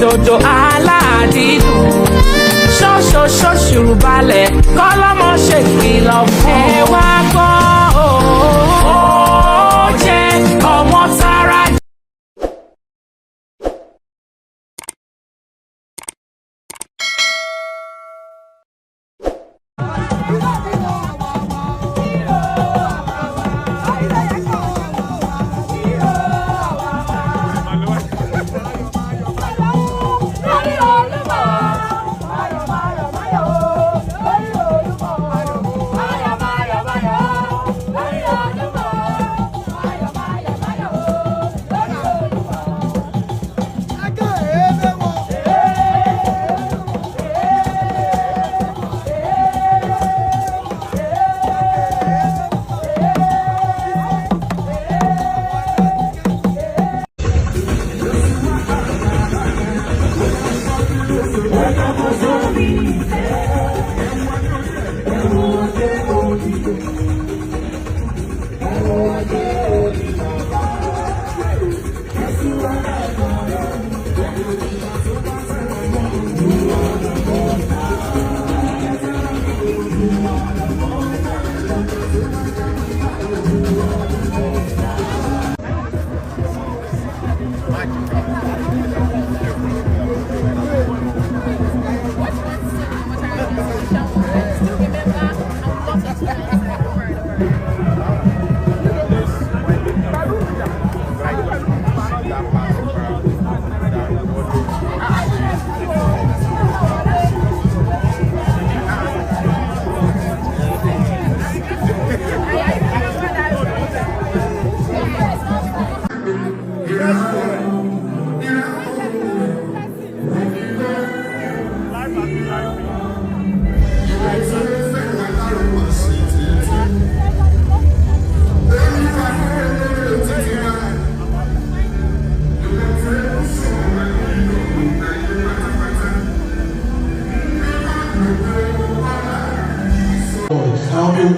dòdò aládìídùn ṣóṣóṣóṣù balẹ̀ kọ́lọ́mọ ṣe kìlọ̀ fún. Ẹ wá gbọ́ ó jẹ́ ọmọ tara.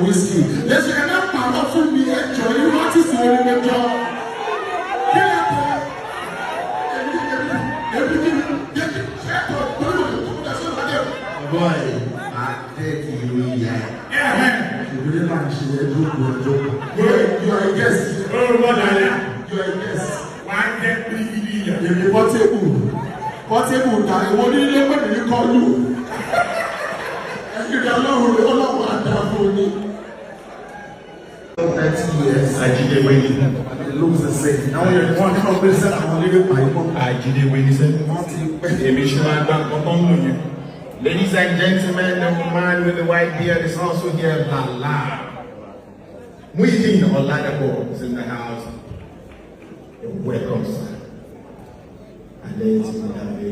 Whiskey. Let's get that power from me. Enjoy you want to see the job. Boy, I take you. Yeah. You really like she joke. You are a guest. Oh, what are you? You are a guest. Why get me? You're portable. Portable. Now, what do you when you call you? You don't know who what 30 years. Adedimeji. It looks the same. Now you're one company said I'm only with my mom. Adedimeji said, ladies and gentlemen, the man with the white beard is also here. Lala. Muhyiddin Oladapo is in the house. Welcome, sir. And then it's going to be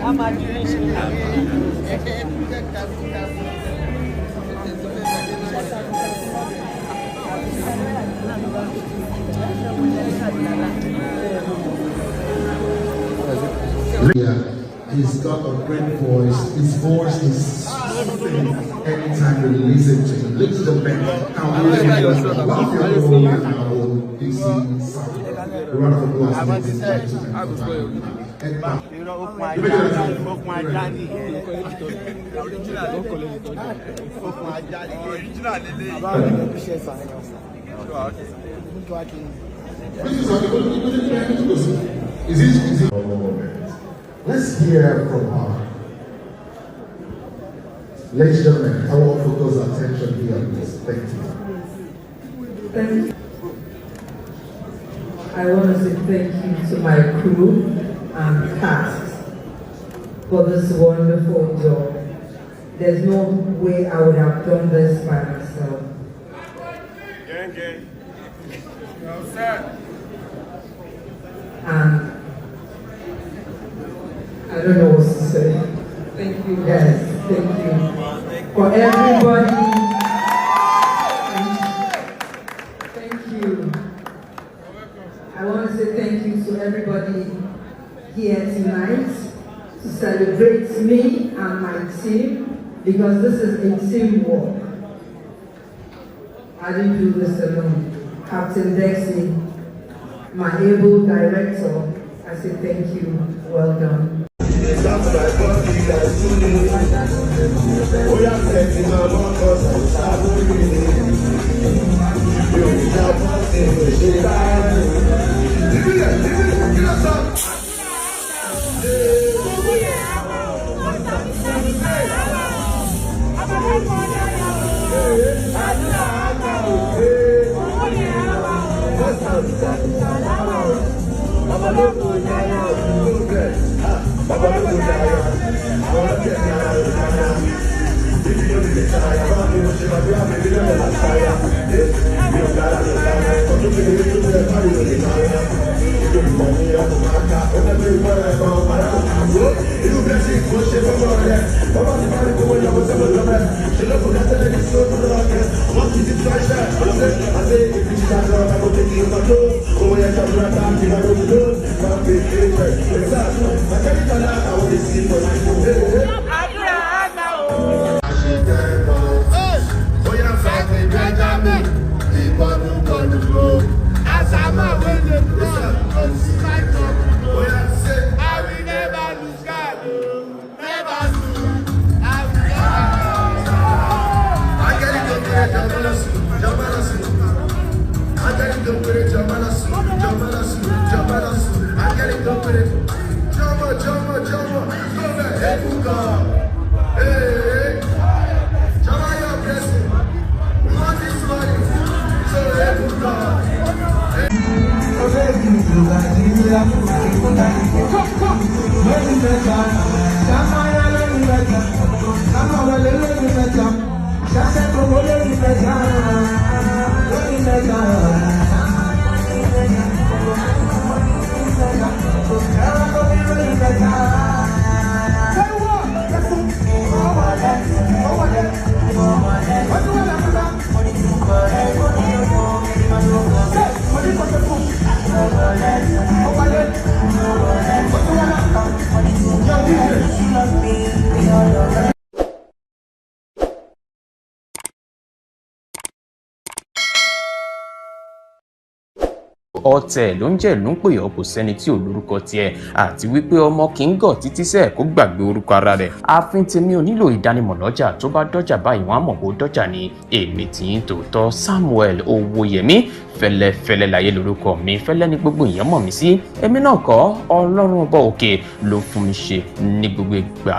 I'm a donation. Yeah, he's got a great voice. His voice is soothing anytime you listen to him. Listen to him. Now, love your role in our own DC sound. Round of applause. Let's hear from her. Ladies and gentlemen, I want to focus attention here, please. Thank you. Thank you. I want to say thank you to my crew and cast for this wonderful job. There's no way I would have done this by myself. And I don't know what to say. Thank you guys. Thank you for everybody. Thank you. I want to say thank you to everybody here tonight to celebrate me and my team, because this is a teamwork. I didn't do this alone. Captain Dexy, my able director, I say thank you. Well done. ọ̀tẹ̀ ló ń jẹ́ ló ń pè ọ́ kò sẹ́ni tí ò lórúkọ tiẹ̀ àti wípé ọmọ kì í gọ̀ títí sẹ́ẹ̀ kó gbàgbé orúkọ ara rẹ̀. ààfin tèmi ò nílò ìdánimọ̀ lọ́jà tó bá dọ́jà báyìí wọ́n á mọ̀ bó dọ́jà ni. èmi tí ń tòótọ́ Samuel Owóyẹmí fẹ́lẹ́fẹ́lẹ́ láyé lórúkọ mi, fẹ́lẹ́ ní gbogbo èèyàn mọ̀ mí sí. èmi náà kọ́ Ọlọ́run ọba òkè ló fún mi ṣe ní gbogbo ìgbà.